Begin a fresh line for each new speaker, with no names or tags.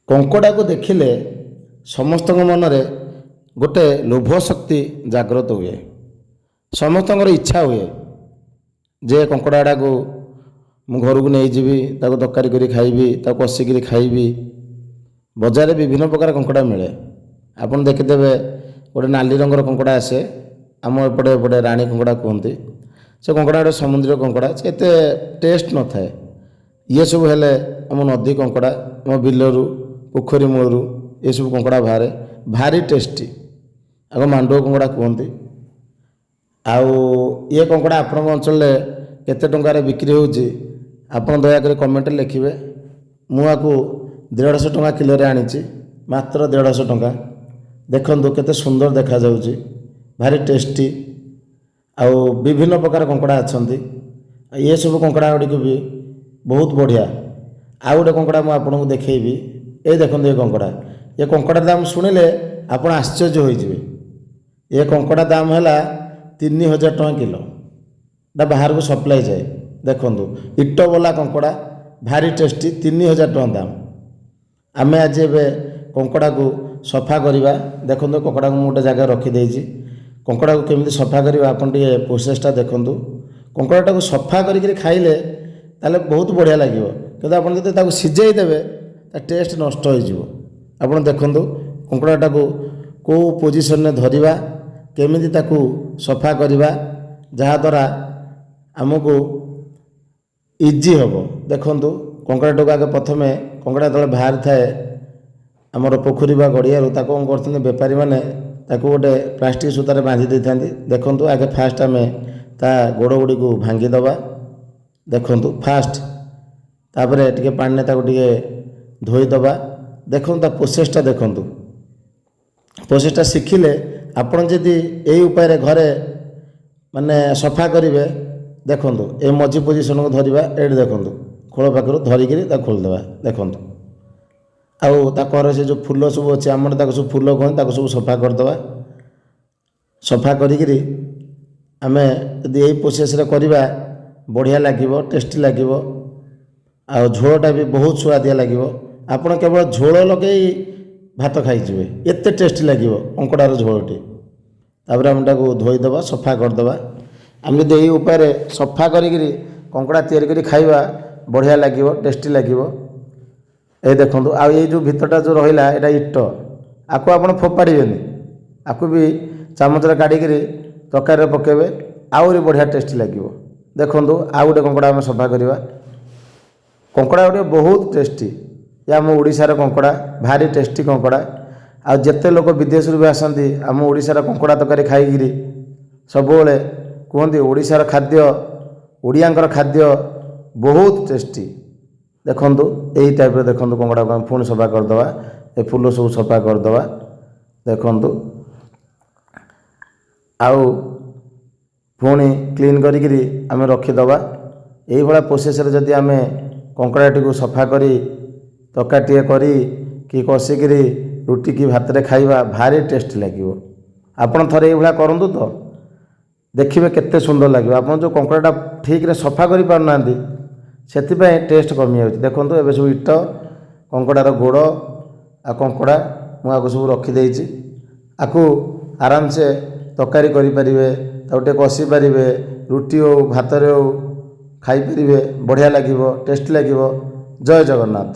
କଙ୍କଡ଼ାକୁ ଦେଖିଲେ ସମସ୍ତଙ୍କ ମନରେ ଗୋଟେ ଲୋଭ ଶକ୍ତି ଜାଗ୍ରତ ହୁଏ। ସମସ୍ତଙ୍କର ଇଚ୍ଛା ହୁଏ ଯେ କଙ୍କଡ଼ାଟାକୁ ମୁଁ ଘରକୁ ନେଇଯିବି, ତାକୁ ତରକାରୀ କରି ଖାଇବି, ତାକୁ କଷିକିରି ଖାଇବି। ବଜାରରେ ବିଭିନ୍ନ ପ୍ରକାର କଙ୍କଡ଼ା ମିଳେ। ଆପଣ ଦେଖିଦେବେ ଗୋଟେ ନାଲି ରଙ୍ଗର କଙ୍କଡ଼ା ଆସେ, ଆମ ଏପଟେ ରାଣୀ କଙ୍କଡ଼ା କୁହନ୍ତି। ସେ କଙ୍କଡ଼ା ଗୋଟେ ସମୁଦ୍ର କଙ୍କଡ଼ା, ସେ ଏତେ ଟେଷ୍ଟ ନଥାଏ। ଇଏ ସବୁ ହେଲେ ଆମ ନଦୀ କଙ୍କଡ଼ା, ଆମ ବିଲରୁ ପୋଖରୀ ମୂଳରୁ ଏସବୁ କଙ୍କଡ଼ା ବାହାରେ, ଭାରି ଟେଷ୍ଟି। ଆଗ ମାଣ୍ଡୁଅ କଙ୍କଡ଼ା କୁହନ୍ତି। ଆଉ ଇଏ କଙ୍କଡ଼ା ଆପଣଙ୍କ ଅଞ୍ଚଳରେ କେତେ ଟଙ୍କାରେ ବିକ୍ରି ହେଉଛି ଆପଣ ଦୟାକରି କମେଣ୍ଟରେ ଲେଖିବେ। ମୁଁ ଆକୁ 150 ଟଙ୍କା କିଲୋରେ ଆଣିଛି, ମାତ୍ର 150 ଟଙ୍କା। ଦେଖନ୍ତୁ କେତେ ସୁନ୍ଦର ଦେଖାଯାଉଛି, ଭାରି ଟେଷ୍ଟି। ଆଉ ବିଭିନ୍ନ ପ୍ରକାର କଙ୍କଡ଼ା ଅଛନ୍ତି। ଏସବୁ କଙ୍କଡ଼ା ଗୁଡ଼ିକ ବି ବହୁତ ବଢ଼ିଆ। ଆଉ ଗୋଟେ କଙ୍କଡ଼ା ମୁଁ ଆପଣଙ୍କୁ ଦେଖେଇବି। ଏ ଦେଖନ୍ତୁ ଏ କଙ୍କଡ଼ା ଦାମ ଶୁଣିଲେ ଆପଣ ଆଶ୍ଚର୍ଯ୍ୟ ହୋଇଯିବେ। ଏ କଙ୍କଡ଼ା ଦାମ ହେଲା 3000 ଟଙ୍କା କିଲୋ। ଏଟା ବାହାରକୁ ସପ୍ଲାଏ ଯାଏ। ଦେଖନ୍ତୁ ଇଟବଲା କଙ୍କଡ଼ା, ଭାରି ଟେଷ୍ଟି, 3000 ଟଙ୍କା ଦାମ। ଆମେ ଆଜି ଏବେ କଙ୍କଡ଼ାକୁ ସଫା କରିବା। ଦେଖନ୍ତୁ କଙ୍କଡ଼ାକୁ ମୁଁ ଗୋଟେ ଜାଗାରେ ରଖିଦେଇଛି। କଙ୍କଡ଼ାକୁ କେମିତି ସଫା କରିବା ଆପଣ ଟିକେ ପ୍ରୋସେସଟା ଦେଖନ୍ତୁ। କଙ୍କଡ଼ାଟାକୁ ସଫା କରିକି ଖାଇଲେ ତାହେଲେ ବହୁତ ବଢ଼ିଆ ଲାଗିବ, କିନ୍ତୁ ଆପଣ ଯଦି ତାକୁ ସିଝେଇ ଦେବେ ତା ଟେଷ୍ଟ ନଷ୍ଟ ହୋଇଯିବ। ଆପଣ ଦେଖନ୍ତୁ କଙ୍କଡ଼ାଟାକୁ କେଉଁ ପୋଜିସନରେ ଧରିବା, କେମିତି ତାକୁ ସଫା କରିବା, ଯାହାଦ୍ୱାରା ଆମକୁ ଇଜି ହେବ। ଦେଖନ୍ତୁ କଙ୍କଡ଼ାଟାକୁ ଆଗେ ପ୍ରଥମେ କଙ୍କଡ଼ା ଯେତେବେଳେ ବାହାରିଥାଏ ଆମର ପୋଖରୀ ବା ଗଡ଼ିଆରୁ, ତାକୁ କ'ଣ କରୁଛନ୍ତି ବେପାରୀମାନେ, ତାକୁ ଗୋଟେ ପ୍ଲାଷ୍ଟିକ ସୂତାରେ ବାନ୍ଧି ଦେଇଥାନ୍ତି। ଦେଖନ୍ତୁ ଆଗେ ଫାଷ୍ଟ ଆମେ ତା ଗୋଡ଼ ଗୁଡ଼ିକୁ ଭାଙ୍ଗିଦେବା। ଦେଖନ୍ତୁ ଫାଷ୍ଟ, ତାପରେ ଟିକେ ପାଣିରେ ତାକୁ ଟିକେ ଧୋଇଦେବା। ଦେଖନ୍ତୁ ତା ପ୍ରୋସେସଟା ଦେଖନ୍ତୁ। ପ୍ରୋସେସଟା ଶିଖିଲେ ଆପଣ ଯଦି ଏହି ଉପାୟରେ ଘରେ ମାନେ ସଫା କରିବେ, ଦେଖନ୍ତୁ ଏ ମଝି ପୋଜିସନକୁ ଧରିବା, ଏଇଠି ଦେଖନ୍ତୁ ଖୋଳ ପାଖରୁ ଧରିକିରି ତାକୁ ଖୋଲିଦେବା। ଦେଖନ୍ତୁ ଆଉ ତା କରେ ସେ ଯେଉଁ ଫୁଲ ସବୁ ଅଛି, ଆମର ତାକୁ ସବୁ ଫୁଲ କୁହନ୍ତି, ତାକୁ ସବୁ ସଫା କରିଦେବା। ସଫା କରିକିରି ଆମେ ଯଦି ଏଇ ପ୍ରୋସେସରେ କରିବା ବଢ଼ିଆ ଲାଗିବ, ଟେଷ୍ଟି ଲାଗିବ। ଆଉ ଝୋଳଟା ବି ବହୁତ ସୁଆଦିଆ ଲାଗିବ। ଆପଣ କେବଳ ଝୋଳ ଲଗେଇ ଭାତ ଖାଇଯିବେ, ଏତେ ଟେଷ୍ଟି ଲାଗିବ କଙ୍କଡ଼ାର ଝୋଳଟି। ତାପରେ ଆମେ ତାକୁ ଧୋଇଦେବା, ସଫା କରିଦେବା। ଆମେ ଯଦି ଏଇ ଉପାୟରେ ସଫା କରିକିରି କଙ୍କଡ଼ା ତିଆରି କରି ଖାଇବା ବଢ଼ିଆ ଲାଗିବ, ଟେଷ୍ଟି ଲାଗିବ। এই ଦେଖନ୍ତୁ ଆଉ ଏଇ ଯେଉଁ ଭିତରଟା ଯେଉଁ ରହିଲା ଏଇଟା ଇଟ, ଆକୁ ଆପଣ ଫୋପାଡ଼ିବେନି, ଆକୁ ବି ଚାମଚରେ କାଢ଼ିକିରି ତରକାରୀରେ ପକାଇବେ, ଆହୁରି ବଢ଼ିଆ ଟେଷ୍ଟି ଲାଗିବ। ଦେଖନ୍ତୁ ଆଉ ଗୋଟେ କଙ୍କଡ଼ା ଆମେ ସଫା କରିବା। କଙ୍କଡ଼ା ଗୁଡ଼ିକ ବହୁତ ଟେଷ୍ଟି। ଏ ଆମ ଓଡ଼ିଶାର କଙ୍କଡ଼ା, ଭାରି ଟେଷ୍ଟି କଙ୍କଡ଼ା। ଆଉ ଯେତେ ଲୋକ ବିଦେଶରୁ ବି ଆସନ୍ତି ଆମ ଓଡ଼ିଶାର କଙ୍କଡ଼ା ତରକାରୀ ଖାଇକିରି ସବୁବେଳେ କୁହନ୍ତି ଓଡ଼ିଶାର ଖାଦ୍ୟ, ଓଡ଼ିଆଙ୍କର ଖାଦ୍ୟ ବହୁତ ଟେଷ୍ଟି। ଦେଖନ୍ତୁ ଏଇ ଟାଇପ୍ର ଦେଖନ୍ତୁ କଙ୍କଡ଼ାକୁ ଆମେ ପୁଣି ସଫା କରିଦେବା। ଏ ଫୁଲ ସବୁ ସଫା କରିଦେବା। ଦେଖନ୍ତୁ ଆଉ ପୁଣି କ୍ଲିନ୍ କରିକିରି ଆମେ ରଖିଦେବା। ଏଇଭଳିଆ ପ୍ରୋସେସରେ ଯଦି ଆମେ କଙ୍କଡ଼ାଟିକୁ ସଫା କରି ତରକାରୀଟିଏ କରି କି କଷିକିରି ରୁଟି କି ଭାତରେ ଖାଇବା ଭାରି ଟେଷ୍ଟି ଲାଗିବ। ଆପଣ ଥରେ ଏଇଭଳିଆ କରନ୍ତୁ ତ, ଦେଖିବେ କେତେ ସୁନ୍ଦର ଲାଗିବ। ଆପଣ ଯେଉଁ କଙ୍କଡ଼ାଟା ଠିକରେ ସଫା କରିପାରୁନାହାନ୍ତି ସେଥିପାଇଁ ଟେଷ୍ଟ କମିଯାଉଛି। ଦେଖନ୍ତୁ ଏବେ ସବୁ ଇଟ, କଙ୍କଡ଼ାର ଗୋଡ଼ ଆଉ କଙ୍କଡ଼ା ମୁଁ ଆକୁ ସବୁ ରଖିଦେଇଛି। ଆକୁ ଆରାମସେ ତରକାରୀ କରିପାରିବେ, ତାକୁ ଟିକେ କଷି ପାରିବେ, ରୁଟି ହେଉ ଭାତରେ ହେଉ ଖାଇପାରିବେ, ବଢ଼ିଆ ଲାଗିବ, ଟେଷ୍ଟି ଲାଗିବ। ଜୟ ଜଗନ୍ନାଥ।